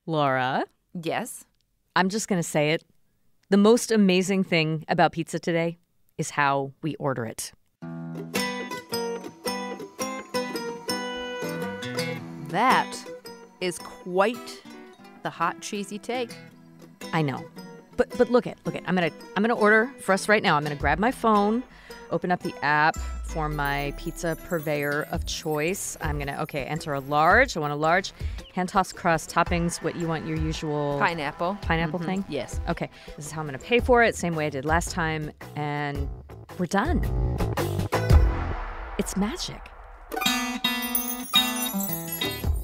Laura. Yes? I'm just going to say it. The most amazing thing about pizza today is how we order it. That is quite the hot, cheesy take. I know. But look it. I'm gonna order for us right now. I'm gonna grab my phone, open up the app for my pizza purveyor of choice. I'm gonna enter a large. I want a large hand-tossed crust, toppings, what you want, your usual Pineapple thing? Yes. Okay. This is how I'm gonna pay for it, same way I did last time, and we're done. It's magic.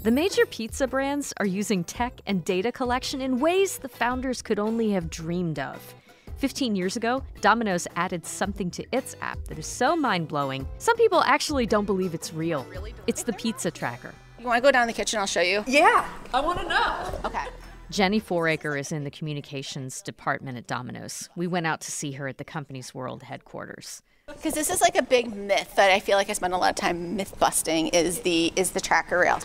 The major pizza brands are using tech and data collection in ways the founders could only have dreamed of. 15 years ago, Domino's added something to its app that is so mind-blowing, some people actually don't believe it's real. It's the pizza tracker. You want to go down in the kitchen? I'll show you. Yeah, I want to know. Okay. Jenny Foraker is in the communications department at Domino's. We went out to see her at the company's world headquarters. Because this is like a big myth that I feel like I spend a lot of time myth busting is the tracker rail.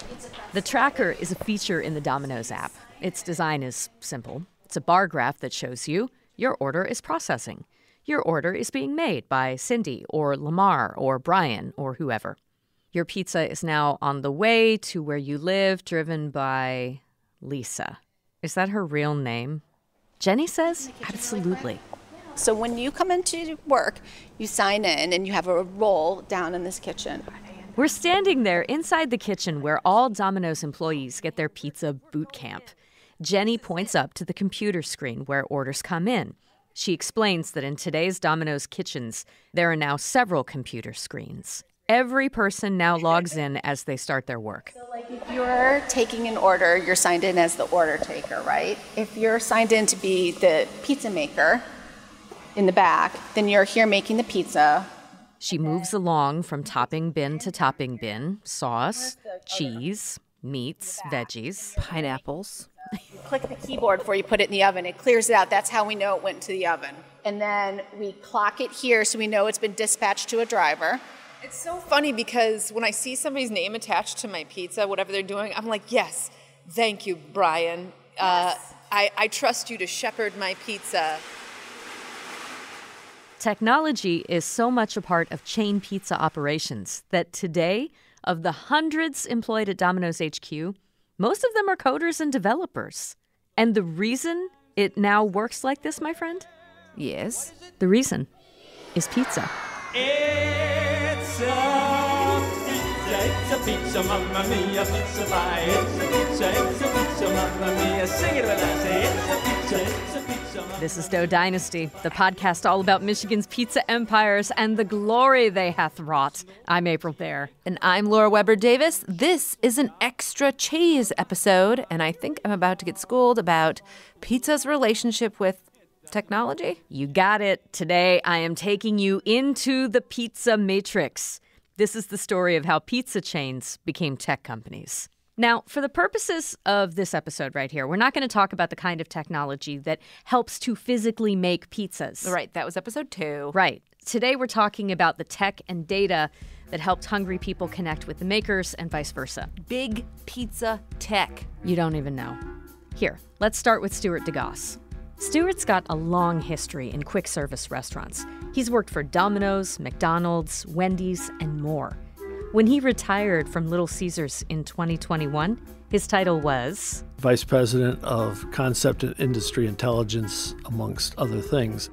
The tracker is a feature in the Domino's app. Its design is simple. It's a bar graph that shows you your order is processing. Your order is being made by Cindy or Lamar or Brian or whoever. Your pizza is now on the way to where you live, driven by Lisa. Is that her real name? Jenny says absolutely. So when you come into work, you sign in and you have a role down in this kitchen. We're standing there inside the kitchen where all Domino's employees get their pizza boot camp. Jenny points up to the computer screen where orders come in. She explains that in today's Domino's kitchens, there are now several computer screens. Every person now logs in as they start their work. So like if you're taking an order, you're signed in as the order taker, right? If you're signed in to be the pizza maker in the back, then you're here making the pizza. She moves along from topping bin to topping bin, sauce, cheese, meats, veggies, pineapples. You click the keyboard before you put it in the oven. It clears it out. That's how we know it went to the oven. And then we clock it here so we know it's been dispatched to a driver. It's so funny because when I see somebody's name attached to my pizza, whatever they're doing, I'm like, yes, thank you, Brian. Yes. I trust you to shepherd my pizza. Technology is so much a part of chain pizza operations that today, of the hundreds employed at Domino's HQ, most of them are coders and developers. And the reason it now works like this, my friend? Yes. The reason is pizza. It's a pizza, mamma mia, pizza pie. It's a pizza, mamma mia. Sing it with us. It's a pizza, mamma. This is Dough Dynasty, the podcast all about Michigan's pizza empires and the glory they hath wrought. I'm April Thayer. And I'm Laura Weber Davis. This is an extra cheese episode, and I think I'm about to get schooled about pizza's relationship with technology. You got it. Today, I am taking you into the pizza matrix. This is the story of how pizza chains became tech companies. Now, for the purposes of this episode right here, we're not going to talk about the kind of technology that helps to physically make pizzas. Right, that was episode 2. Right. Today, we're talking about the tech and data that helped hungry people connect with the makers and vice versa. Big pizza tech. You don't even know. Here, let's start with Stuart DeGoss. Stuart's got a long history in quick service restaurants. He's worked for Domino's, McDonald's, Wendy's, and more. When he retired from Little Caesars in 2021, his title was Vice President of Concept and Industry Intelligence, amongst other things.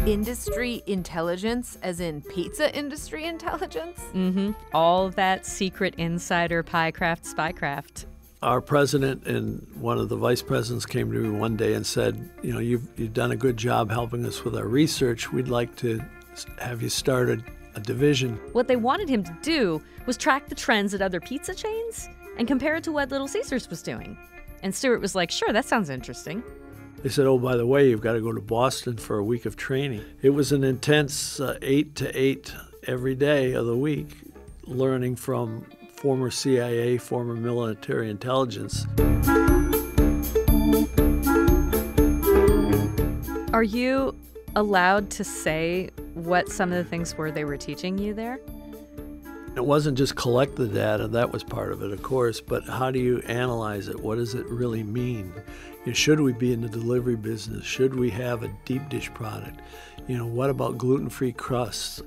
Industry intelligence, as in pizza industry intelligence? Mm-hmm. All of that secret insider piecraft, spycraft. Our president and one of the vice presidents came to me one day and said, you know, you've done a good job helping us with our research. We'd like to have you start a division. What they wanted him to do was track the trends at other pizza chains and compare it to what Little Caesars was doing. And Stuart was like, sure, that sounds interesting. They said, oh, by the way, you've got to go to Boston for a week of training. It was an intense 8 to 8 every day of the week, learning from former CIA, former military intelligence. Are you allowed to say what some of the things were they were teaching you there? It wasn't just collect the data, that was part of it, of course, but how do you analyze it? What does it really mean? Should we be in the delivery business? Should we have a deep dish product? What about gluten-free crusts?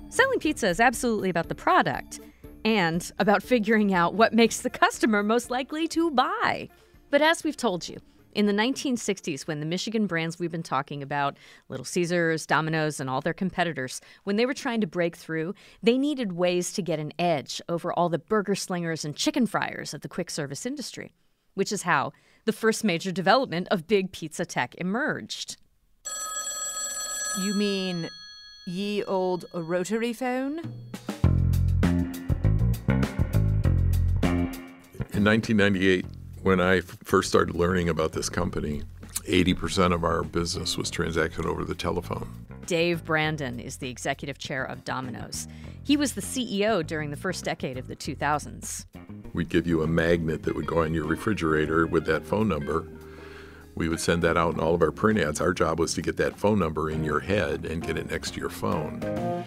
Selling pizza is absolutely about the product and about figuring out what makes the customer most likely to buy. But as we've told you, in the 1960s, when the Michigan brands we've been talking about, Little Caesars, Domino's, and all their competitors, when they were trying to break through, they needed ways to get an edge over all the burger slingers and chicken fryers of the quick service industry, which is how the first major development of big pizza tech emerged. You mean ye old rotary phone? In 1998, when I first started learning about this company, 80% of our business was transacted over the telephone. Dave Brandon is the executive chair of Domino's. He was the CEO during the first decade of the 2000s. We'd give you a magnet that would go on your refrigerator with that phone number. We would send that out in all of our print ads. Our job was to get that phone number in your head and get it next to your phone.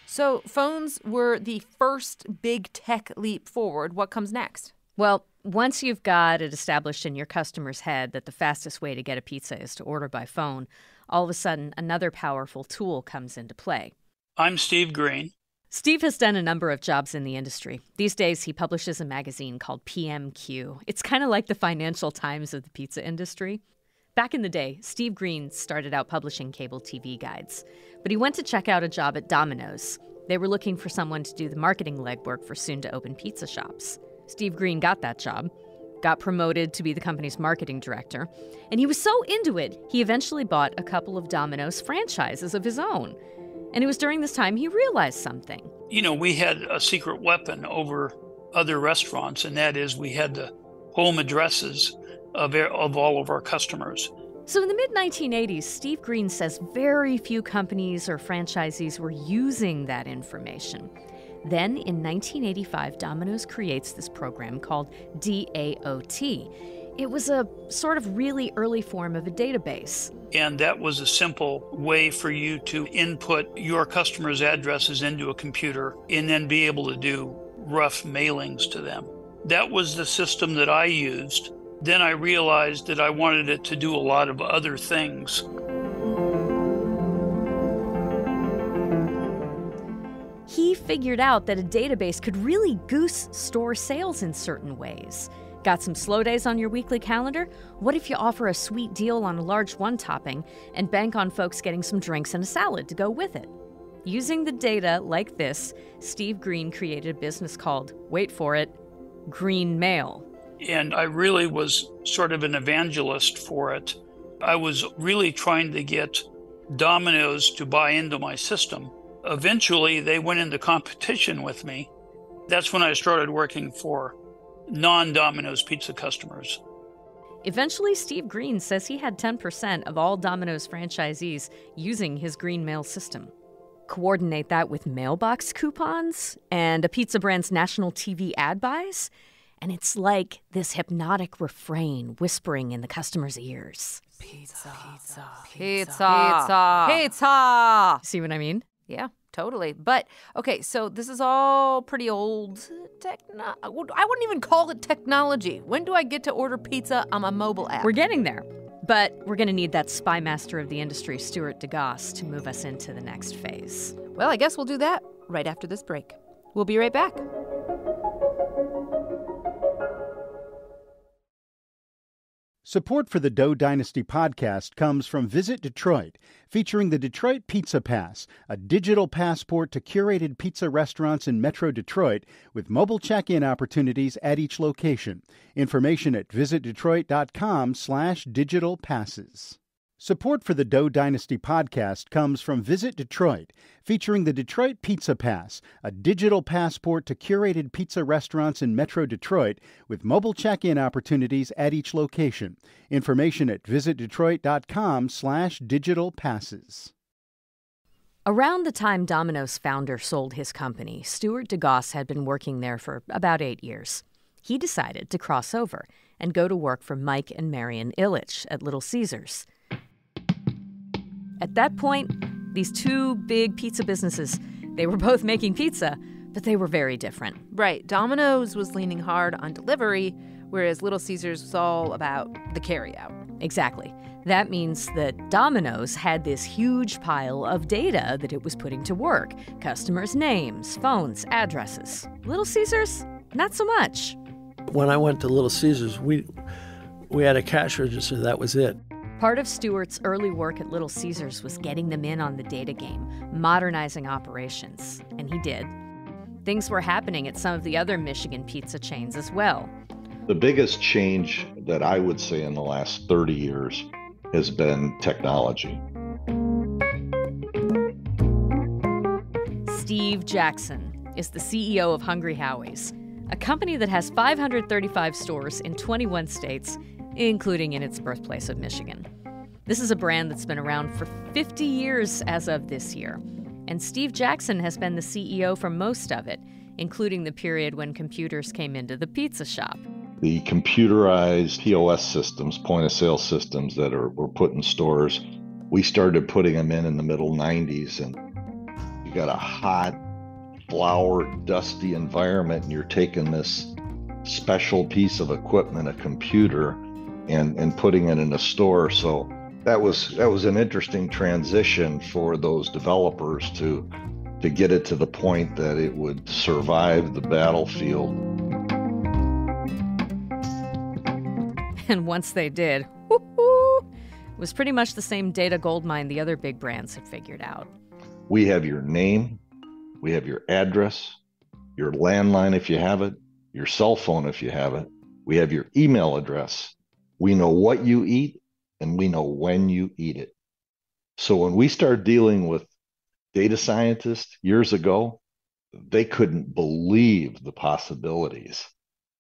So phones were the first big tech leap forward. What comes next? Well, once you've got it established in your customer's head that the fastest way to get a pizza is to order by phone, all of a sudden another powerful tool comes into play. I'm Steve Green. Steve has done a number of jobs in the industry. These days, he publishes a magazine called PMQ. It's kind of like the Financial Times of the pizza industry. Back in the day, Steve Green started out publishing cable TV guides, but he went to check out a job at Domino's. They were looking for someone to do the marketing legwork for soon-to-open pizza shops. Steve Green got that job, got promoted to be the company's marketing director, and he was so into it, he eventually bought a couple of Domino's franchises of his own. And it was during this time he realized something. We had a secret weapon over other restaurants, and that is we had the home addresses of all of our customers. So in the mid-1980s, Steve Green says very few companies or franchisees were using that information. Then, in 1985, Domino's creates this program called DAOT. It was a sort of really early form of a database. And that was a simple way for you to input your customers' addresses into a computer and then be able to do rough mailings to them. That was the system that I used. Then I realized that I wanted it to do a lot of other things. He figured out that a database could really goose store sales in certain ways. Got some slow days on your weekly calendar? What if you offer a sweet deal on a large one topping and bank on folks getting some drinks and a salad to go with it? Using the data like this, Steve Green created a business called, wait for it, Green Mail. And I really was sort of an evangelist for it. I was really trying to get Domino's to buy into my system. Eventually, they went into competition with me. That's when I started working for non-Domino's pizza customers. Eventually, Steve Green says he had 10% of all Domino's franchisees using his Green Mail system. Coordinate that with mailbox coupons and a pizza brand's national TV ad buys, and it's like this hypnotic refrain whispering in the customer's ears. Pizza, pizza, pizza, pizza, pizza. See what I mean? Yeah, totally. But, okay, so this is all pretty old I wouldn't even call it technology. When do I get to order pizza on a mobile app? We're getting there. But we're going to need that spy master of the industry, Stuart DeGoss, to move us into the next phase. Well, I guess we'll do that right after this break. We'll be right back. Support for the Dough Dynasty podcast comes from Visit Detroit, featuring the Detroit Pizza Pass, a digital passport to curated pizza restaurants in Metro Detroit with mobile check-in opportunities at each location. Information at visitdetroit.com/digital passes. Support for the Dough Dynasty podcast comes from Visit Detroit, featuring the Detroit Pizza Pass, a digital passport to curated pizza restaurants in Metro Detroit with mobile check-in opportunities at each location. Information at visitdetroit.com/digital passes. Around the time Domino's founder sold his company, Stuart DeGoss had been working there for about 8 years. He decided to cross over and go to work for Mike and Marion Ilitch at Little Caesars. At that point, these two big pizza businesses, they were both making pizza, but they were very different. Right. Domino's was leaning hard on delivery, whereas Little Caesars was all about the carryout. Exactly. That means that Domino's had this huge pile of data that it was putting to work. Customers' names, phones, addresses. Little Caesars, not so much. When I went to Little Caesars, we had a cash register. That was it. Part of Stewart's early work at Little Caesars was getting them in on the data game, modernizing operations. And he did. Things were happening at some of the other Michigan pizza chains as well. The biggest change that I would say in the last 30 years has been technology. Steve Jackson is the CEO of Hungry Howie's, a company that has 535 stores in 21 states, including in its birthplace of Michigan. This is a brand that's been around for 50 years as of this year, and Steve Jackson has been the CEO for most of it, including the period when computers came into the pizza shop. The computerized POS systems, point-of-sale systems that were put in stores, we started putting them in the middle 90s, and you got a hot, flour, dusty environment, and you're taking this special piece of equipment, a computer, and putting it in a store. So that was an interesting transition for those developers to get it to the point that it would survive the battlefield. And once they did, it was pretty much the same data goldmine the other big brands had figured out. We have your name, we have your address, your landline if you have it, your cell phone if you have it, we have your email address. We know what you eat, and we know when you eat it. So when we started dealing with data scientists years ago, they couldn't believe the possibilities,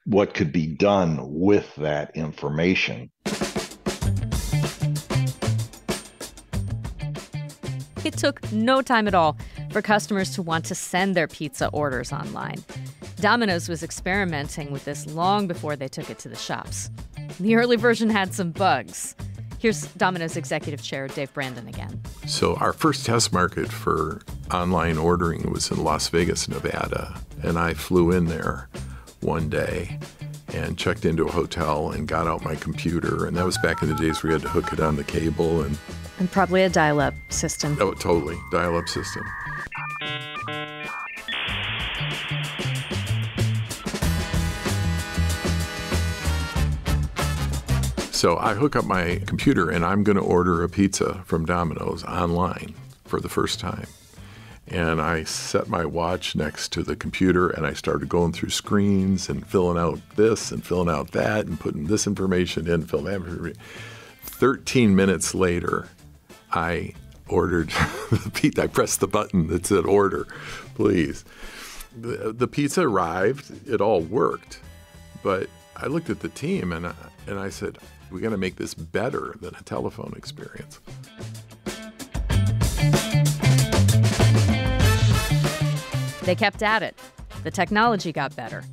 what could be done with that information. It took no time at all for customers to want to send their pizza orders online. Domino's was experimenting with this long before they took it to the shops. The early version had some bugs. Here's Domino's Executive Chair Dave Brandon again. So our first test market for online ordering was in Las Vegas, Nevada. And I flew in there one day and checked into a hotel and got out my computer. And that was back in the days where you had to hook it on the cable. And probably a dial-up system. Oh, totally. Dial-up system. So I hook up my computer and I'm going to order a pizza from Domino's online for the first time. And I set my watch next to the computer and I started going through screens and filling out this and filling out that and putting this information in, filling that information. 13 minutes later, I ordered the pizza. I pressed the button that said order, please. The pizza arrived. It all worked. But I looked at the team and I said, we got to make this better than a telephone experience. They kept at it. The technology got better.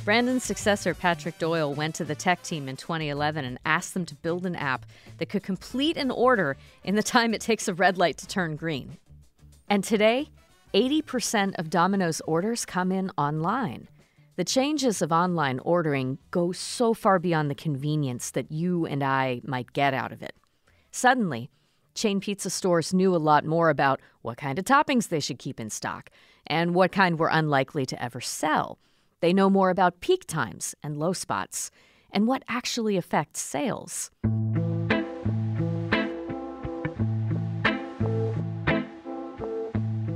Brandon's successor, Patrick Doyle, went to the tech team in 2011 and asked them to build an app that could complete an order in the time it takes a red light to turn green. And today, 80% of Domino's orders come in online. The changes of online ordering go so far beyond the convenience that you and I might get out of it. Suddenly, chain pizza stores knew a lot more about what kind of toppings they should keep in stock and what kind were unlikely to ever sell. They know more about peak times and low spots and what actually affects sales.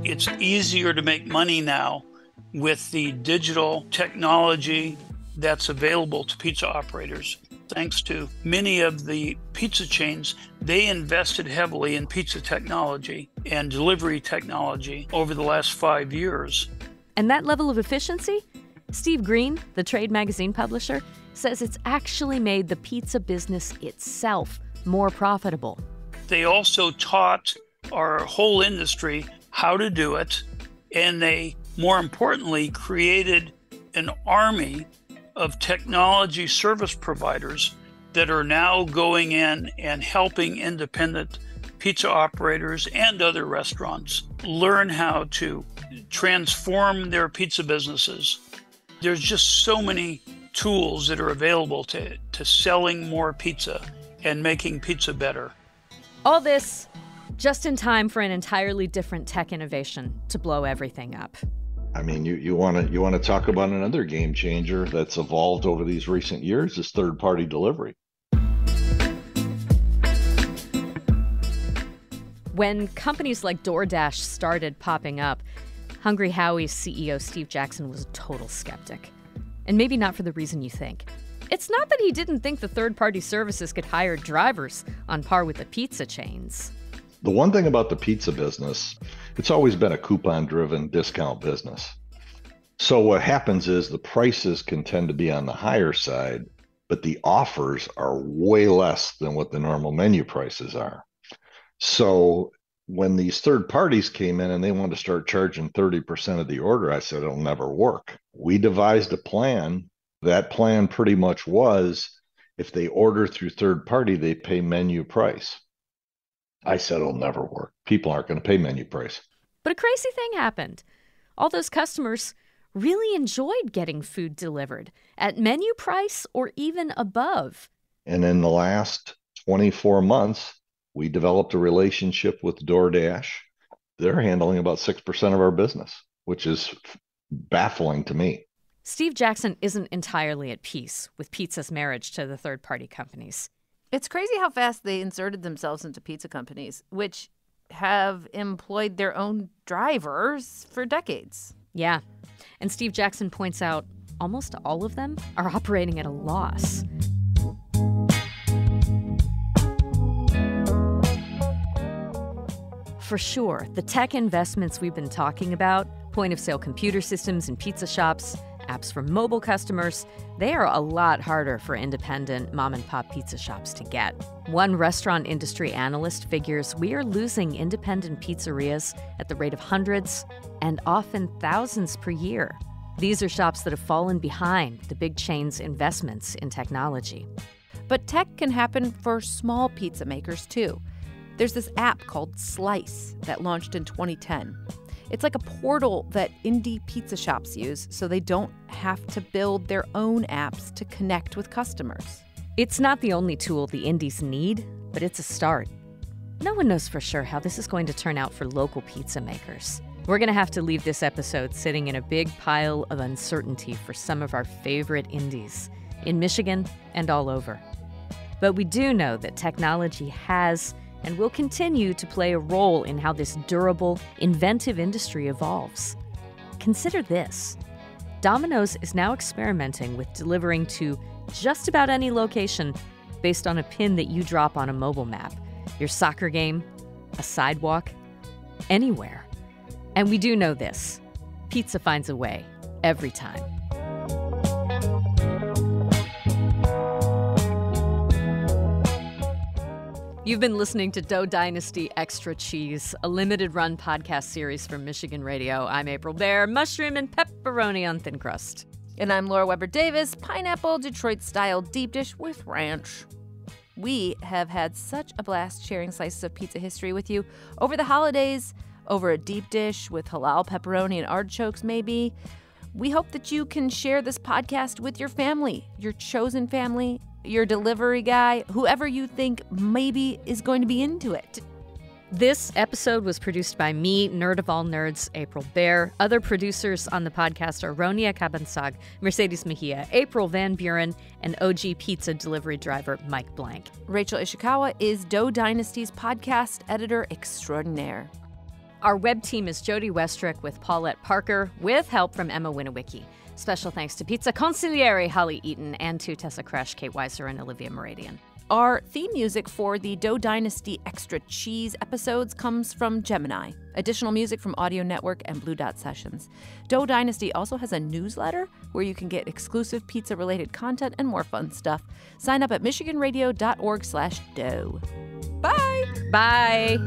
It's easier to make money now with the digital technology that's available to pizza operators. Thanks to many of the pizza chains, they invested heavily in pizza technology and delivery technology over the last 5 years. And that level of efficiency? Steve Green, the trade magazine publisher, says it's actually made the pizza business itself more profitable. They also taught our whole industry how to do it, and they, more importantly, created an army of technology service providers that are now going in and helping independent pizza operators and other restaurants learn how to transform their pizza businesses. There's just so many tools that are available to selling more pizza and making pizza better. All this just in time for an entirely different tech innovation to blow everything up. I mean, you want to talk about another game changer that's evolved over these recent years is third-party delivery. When companies like DoorDash started popping up, Hungry Howie's CEO Steve Jackson was a total skeptic. And maybe not for the reason you think. It's not that he didn't think the third-party services could hire drivers on par with the pizza chains. The one thing about the pizza business, it's always been a coupon-driven discount business. So what happens is the prices can tend to be on the higher side, but the offers are way less than what the normal menu prices are. So when these third parties came in and they wanted to start charging 30% of the order, I said, it'll never work. We devised a plan. That plan pretty much was, if they order through third party, they pay menu price. I said, it'll never work. People aren't going to pay menu price. But a crazy thing happened. All those customers really enjoyed getting food delivered at menu price or even above. And in the last 24 months, we developed a relationship with DoorDash. They're handling about 6% of our business, which is baffling to me. Steve Jackson isn't entirely at peace with pizza's marriage to the third-party companies. It's crazy how fast they inserted themselves into pizza companies, which have employed their own drivers for decades. Yeah. And Steve Jackson points out almost all of them are operating at a loss. For sure, the tech investments we've been talking about, point-of-sale computer systems in pizza shops, apps for mobile customers, they are a lot harder for independent mom-and-pop pizza shops to get. One restaurant industry analyst figures we are losing independent pizzerias at the rate of hundreds and often thousands per year. These are shops that have fallen behind the big chains' investments in technology. But tech can happen for small pizza makers, too. There's this app called Slice that launched in 2010. It's like a portal that indie pizza shops use so they don't have to build their own apps to connect with customers. It's not the only tool the indies need, but it's a start. No one knows for sure how this is going to turn out for local pizza makers. We're going to have to leave this episode sitting in a big pile of uncertainty for some of our favorite indies in Michigan and all over. But we do know that technology has and will continue to play a role in how this durable, inventive industry evolves. Consider this. Domino's is now experimenting with delivering to just about any location based on a pin that you drop on a mobile map. Your soccer game, a sidewalk, anywhere. And we do know this. Pizza finds a way every time. You've been listening to Dough Dynasty Extra Cheese, a limited-run podcast series from Michigan Radio. I'm April Baer, mushroom and pepperoni on thin crust. And I'm Laura Weber Davis, pineapple Detroit-style deep dish with ranch. We have had such a blast sharing slices of pizza history with you over the holidays, over a deep dish with halal pepperoni and artichokes maybe. We hope that you can share this podcast with your family, your chosen family, your delivery guy, whoever you think maybe is going to be into it. This episode was produced by me, nerd of all nerds, April Baer. Other producers on the podcast are Ronia Kabansag, Mercedes Mejia, April Van Buren, and OG Pizza delivery driver Mike Blank. Rachel Ishikawa is Dough Dynasty's podcast editor extraordinaire. Our web team is Jody Westrick with Paulette Parker, with help from Emma Winowicki. Special thanks to Pizza Consigliere Holly Eaton and to Tessa Kresh, Kate Weiser, and Olivia Moradian. Our theme music for the Dough Dynasty Extra Cheese episodes comes from Gemini. Additional music from Audio Network and Blue Dot Sessions. Dough Dynasty also has a newsletter where you can get exclusive pizza-related content and more fun stuff. Sign up at michiganradio.org/dough. Bye! Bye!